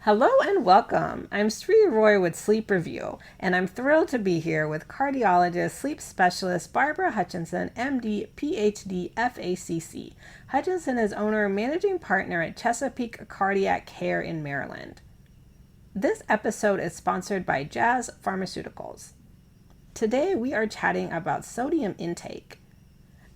Hello and welcome. I'm Sri Roy with Sleep Review, and I'm thrilled to be here with cardiologist, sleep specialist Barbara Hutchinson, MD, PhD, FACC. Hutchinson is owner and managing partner at Chesapeake Cardiac Care in Maryland. This episode is sponsored by Jazz Pharmaceuticals. Today we are chatting about sodium intake.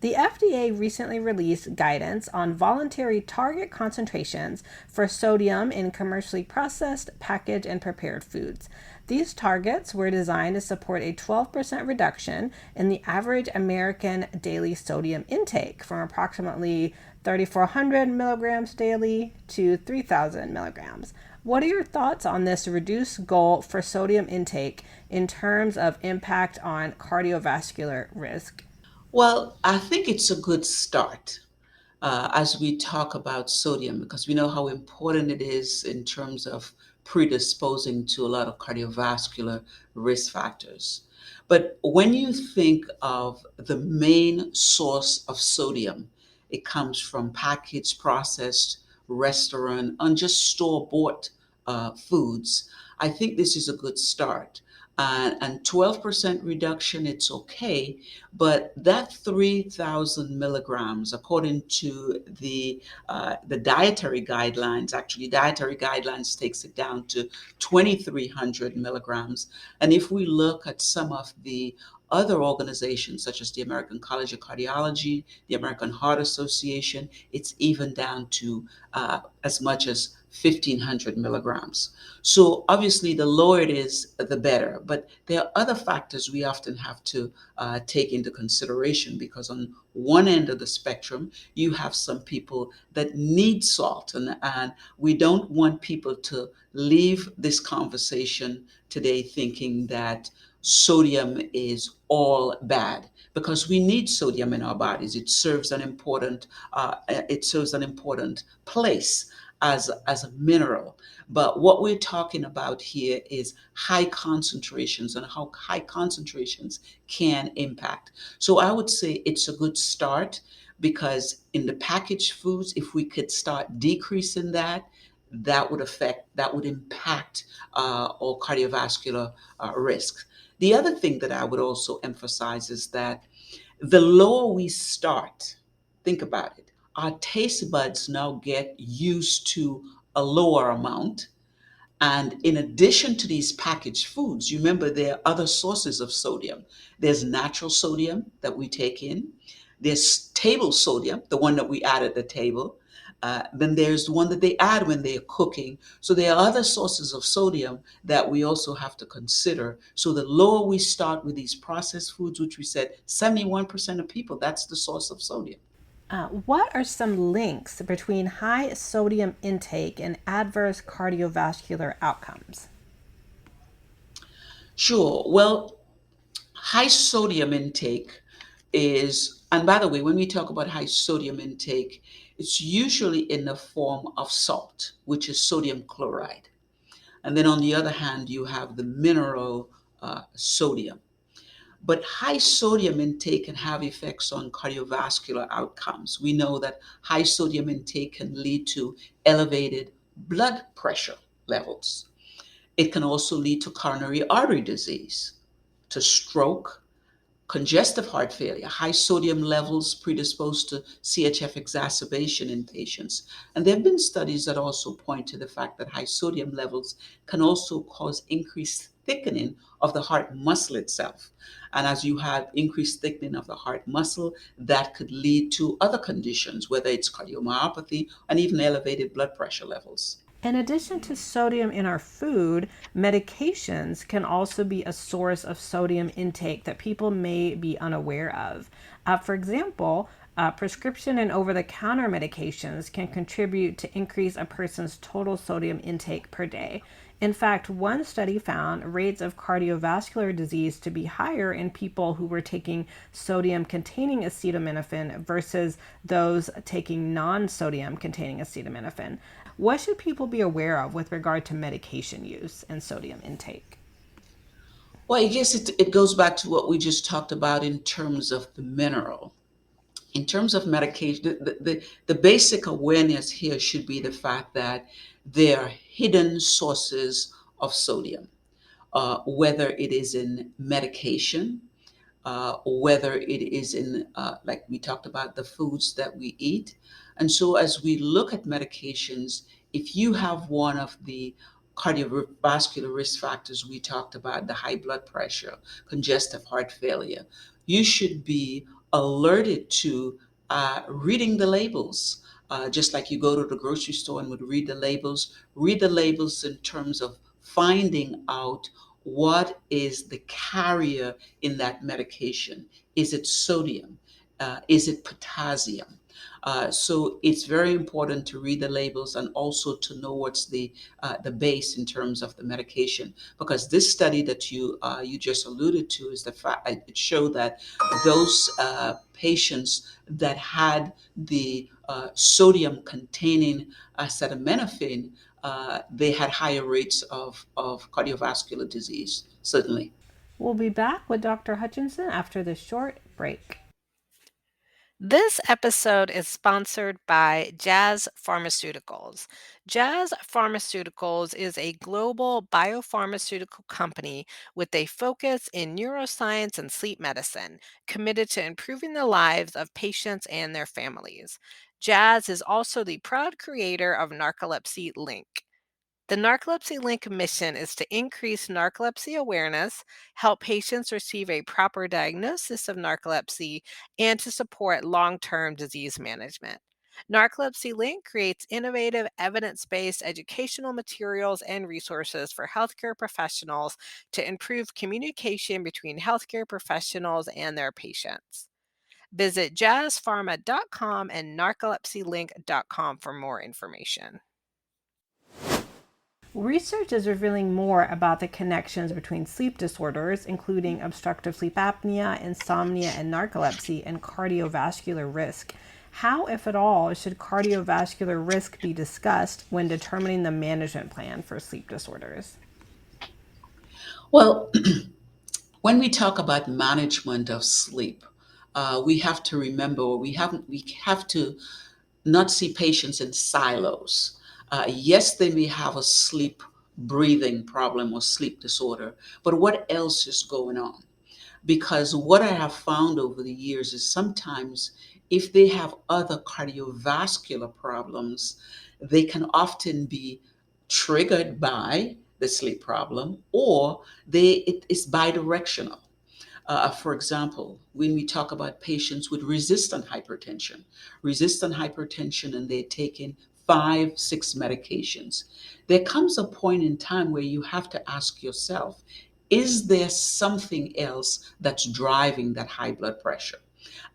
The FDA recently released guidance on voluntary target concentrations for sodium in commercially processed, packaged, and prepared foods. These targets were designed to support a 12% reduction in the average American daily sodium intake from approximately 3,400 milligrams daily to 3,000 milligrams. What are your thoughts on this reduced goal for sodium intake in terms of impact on cardiovascular risk? Well, I think it's a good start as we talk about sodium because we know how important it is in terms of predisposing to a lot of cardiovascular risk factors. But when you think of the main source of sodium, it comes from packaged, processed, restaurant, and just store bought foods. I think this is a good start. And 12% reduction, it's okay, but that 3,000 milligrams, according to the dietary guidelines, actually dietary guidelines takes it down to 2,300 milligrams. And if we look at some of the other organizations, such as the American College of Cardiology, the American Heart Association, it's even down to as much as 1,500 milligrams. So obviously, the lower it is, the better. But there are other factors we often have to take into consideration because on one end of the spectrum, you have some people that need salt, and we don't want people to leave this conversation today thinking that sodium is all bad because we need sodium in our bodies. It serves an important place as a mineral. But what we're talking about here is high concentrations and how high concentrations can impact. So I would say it's a good start because in the packaged foods, if we could start decreasing that, that would impact our cardiovascular risk. The other thing that I would also emphasize is that the lower we start, think about it, our taste buds now get used to a lower amount. And in addition to these packaged foods, you remember there are other sources of sodium. There's natural sodium that we take in, there's table sodium, the one that we add at the table. Then there's the one that they add when they're cooking. So there are other sources of sodium that we also have to consider. So the lower we start with these processed foods, which we said 71% of people, that's the source of sodium. What are some links between high sodium intake and adverse cardiovascular outcomes? Sure. Well, high sodium intake is, and by the way, when we talk about high sodium intake, it's usually in the form of salt, which is sodium chloride. And then on the other hand, you have the mineral sodium. But high sodium intake can have effects on cardiovascular outcomes. We know that high sodium intake can lead to elevated blood pressure levels. It can also lead to coronary artery disease, to stroke, congestive heart failure. High sodium levels predispose to CHF exacerbation in patients. And there have been studies that also point to the fact that high sodium levels can also cause increased thickening of the heart muscle itself. And as you have increased thickening of the heart muscle, that could lead to other conditions, whether it's cardiomyopathy and even elevated blood pressure levels. In addition to sodium in our food, medications can also be a source of sodium intake that people may be unaware of. For example, prescription and over the counter medications can contribute to increase a person's total sodium intake per day. In fact, one study found rates of cardiovascular disease to be higher in people who were taking sodium containing acetaminophen versus those taking non sodium containing acetaminophen. What should people be aware of with regard to medication use and sodium intake? Well, I guess it goes back to what we just talked about in terms of the mineral. In terms of medication, the basic awareness here should be the fact that there are hidden sources of sodium, whether it is in medication, whether it is in, like we talked about, the foods that we eat. And so, as we look at medications, if you have one of the cardiovascular risk factors we talked about, the high blood pressure, congestive heart failure, you should be alerted to reading the labels. Just like you go to the grocery store and would read the labels in terms of finding out what is the carrier in that medication. Is it sodium? Is it potassium? So it's very important to read the labels and also to know what's the base in terms of the medication, because this study that you just alluded to is the fact it showed that those patients that had the sodium containing acetaminophen, they had higher rates of cardiovascular disease, certainly. We'll be back with Dr. Hutchinson after this short break. This episode is sponsored by Jazz Pharmaceuticals. Jazz Pharmaceuticals is a global biopharmaceutical company with a focus in neuroscience and sleep medicine, committed to improving the lives of patients and their families. Jazz is also the proud creator of Narcolepsy Link. The Narcolepsy Link mission is to increase narcolepsy awareness, help patients receive a proper diagnosis of narcolepsy, and to support long term disease management. Narcolepsy Link creates innovative, evidence based educational materials and resources for healthcare professionals to improve communication between healthcare professionals and their patients. Visit jazzpharma.com and narcolepsylink.com for more information. Research is revealing more about the connections between sleep disorders, including obstructive sleep apnea, insomnia, and narcolepsy, and cardiovascular risk. How, if at all, should cardiovascular risk be discussed when determining the management plan for sleep disorders? Well, when we talk about management of sleep, we have to remember we have to not see patients in silos. Yes, they may have a sleep breathing problem or sleep disorder, but what else is going on? Because what I have found over the years is sometimes if they have other cardiovascular problems, they can often be triggered by the sleep problem, or it is bidirectional. For example, when we talk about patients with resistant hypertension, and they're taking five, six medications, there comes a point in time where you have to ask yourself, is there something else that's driving that high blood pressure?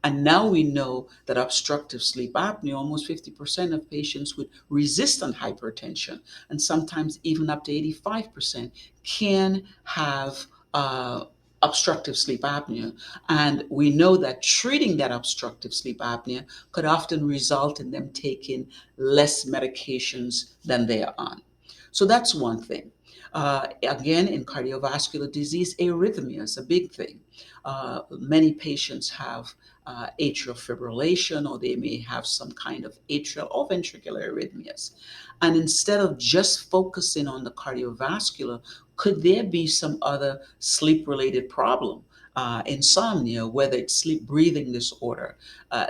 And now we know that obstructive sleep apnea, almost 50% of patients with resistant hypertension, and sometimes even up to 85%, can have obstructive sleep apnea. And we know that treating that obstructive sleep apnea could often result in them taking less medications than they are on. So that's one thing. Again, in cardiovascular disease, arrhythmia is a big thing. Many patients have atrial fibrillation, or they may have some kind of atrial or ventricular arrhythmias. And instead of just focusing on the cardiovascular, could there be some other sleep related problem? Insomnia, whether it's sleep breathing disorder,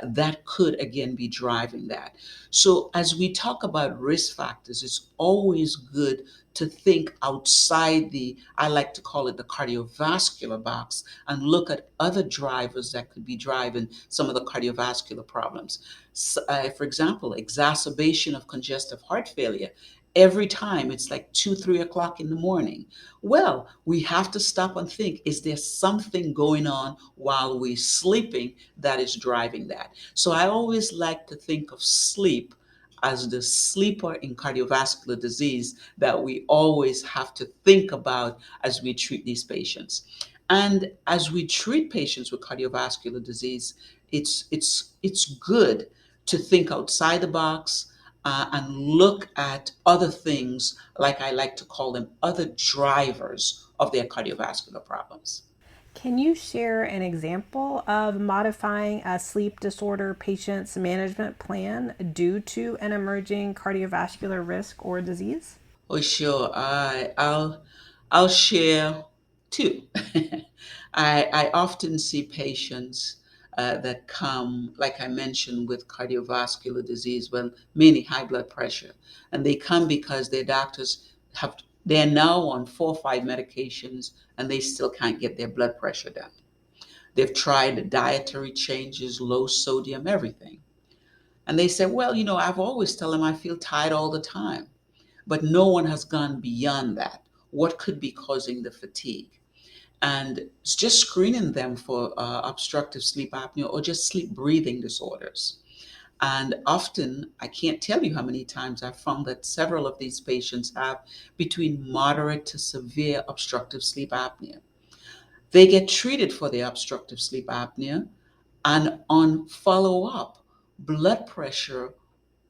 that could again be driving that. So, as we talk about risk factors, it's always good to think outside I like to call it the cardiovascular box, and look at other drivers that could be driving some of the cardiovascular problems. For example, exacerbation of congestive heart failure. Every time it's like 2, 3 o'clock in the morning. Well, we have to stop and think, is there something going on while we're sleeping that is driving that? So I always like to think of sleep as the sleeper in cardiovascular disease that we always have to think about as we treat these patients. And as we treat patients with cardiovascular disease, it's good to think outside the box, and look at other things, like I like to call them, other drivers of their cardiovascular problems. Can you share an example of modifying a sleep disorder patient's management plan due to an emerging cardiovascular risk or disease? Oh, sure. I'll share two. I often see patients that come, like I mentioned, with cardiovascular disease, well, mainly high blood pressure, and they come because their doctors have they're now on 4 or 5 medications and they still can't get their blood pressure down. They've tried dietary changes, low sodium, everything, and they say, well, I've always tell them I feel tired all the time, but no one has gone beyond that. What could be causing the fatigue? And it's just screening them for obstructive sleep apnea or just sleep breathing disorders. And often, I can't tell you how many times I've found that several of these patients have between moderate to severe obstructive sleep apnea. They get treated for their obstructive sleep apnea, and on follow up, blood pressure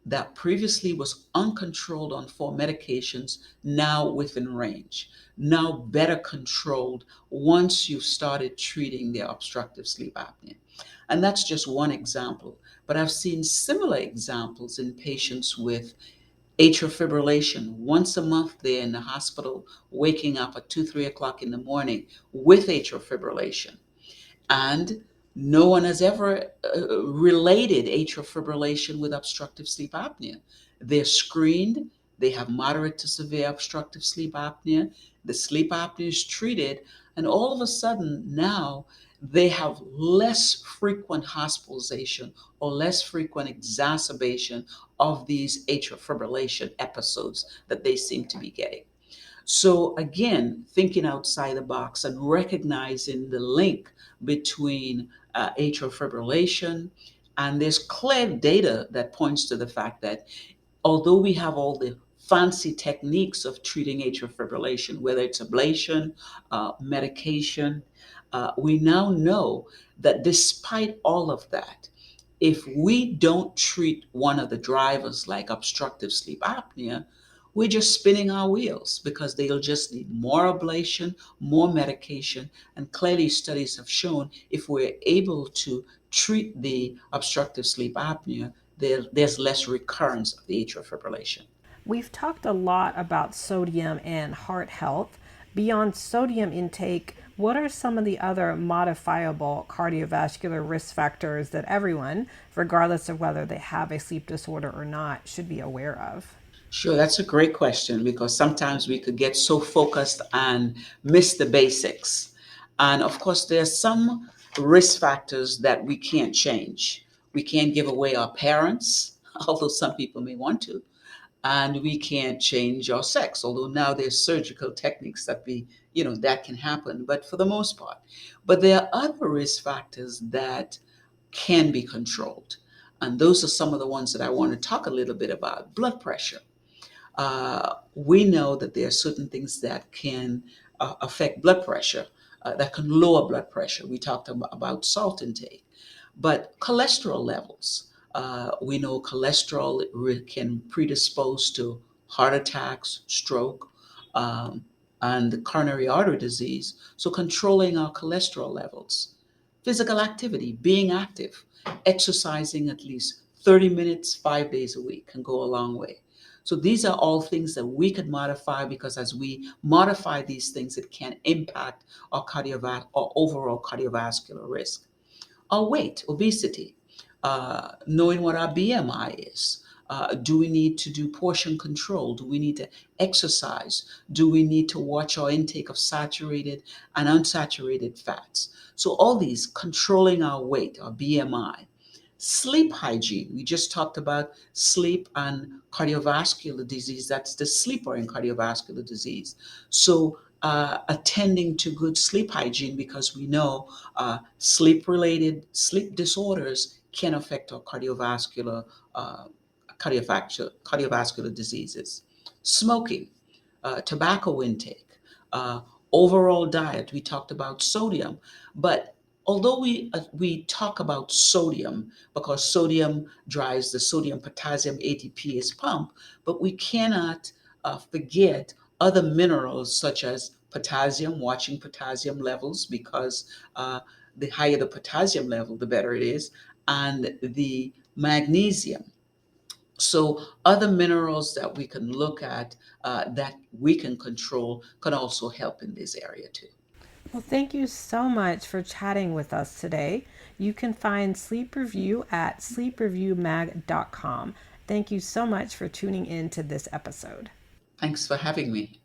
that previously was uncontrolled on 4 medications now within range, now better controlled once you've started treating their obstructive sleep apnea. And that's just one example. But I've seen similar examples in patients with atrial fibrillation. Once a month, they're in the hospital, waking up at 2, 3 o'clock in the morning with atrial fibrillation. And no one has ever related atrial fibrillation with obstructive sleep apnea. They're screened, they have moderate to severe obstructive sleep apnea, the sleep apnea is treated, and all of a sudden now they have less frequent hospitalization or less frequent exacerbation of these atrial fibrillation episodes that they seem to be getting. So again, thinking outside the box and recognizing the link between atrial fibrillation, and there's clear data that points to the fact that although we have all the fancy techniques of treating atrial fibrillation, whether it's ablation, medication, we now know that despite all of that, if we don't treat one of the drivers like obstructive sleep apnea, we're just spinning our wheels because they'll just need more ablation, more medication. And clearly, studies have shown if we're able to treat the obstructive sleep apnea, there's less recurrence of the atrial fibrillation. We've talked a lot about sodium and heart health. Beyond sodium intake, what are some of the other modifiable cardiovascular risk factors that everyone, regardless of whether they have a sleep disorder or not, should be aware of? Sure, that's a great question because sometimes we could get so focused and miss the basics. And of course, there are some risk factors that we can't change. We can't give away our parents, although some people may want to, and we can't change our sex, although now there's surgical techniques that can happen, but for the most part. But there are other risk factors that can be controlled. And those are some of the ones that I want to talk a little bit about. Blood pressure. We know that there are certain things that can affect blood pressure, that can lower blood pressure. We talked about salt intake, but cholesterol levels. We know cholesterol can predispose to heart attacks, stroke, um, and coronary artery disease. So, controlling our cholesterol levels. Physical activity, being active, exercising at least 30 minutes, 5 days a week can go a long way. So these are all things that we could modify because as we modify these things, it can impact our overall cardiovascular risk. Our weight, obesity, knowing what our BMI is. Do we need to do portion control? Do we need to exercise? Do we need to watch our intake of saturated and unsaturated fats? So, all these controlling our weight, our BMI, sleep hygiene. We just talked about sleep and cardiovascular disease. That's the sleeper in cardiovascular disease. So, attending to good sleep hygiene because we know sleep related sleep disorders can affect our uh, cardiovascular diseases. Smoking, tobacco intake, uh, overall diet. We talked about sodium, but although we talk about sodium because sodium drives the sodium potassium ATPase pump, but we cannot forget other minerals such as potassium, watching potassium levels, because the higher the potassium level, the better it is, and the magnesium. So, other minerals that we can look at that we can control can also help in this area too. Well, thank you so much for chatting with us today. You can find Sleep Review at sleepreviewmag.com. Thank you so much for tuning in to this episode. Thanks for having me.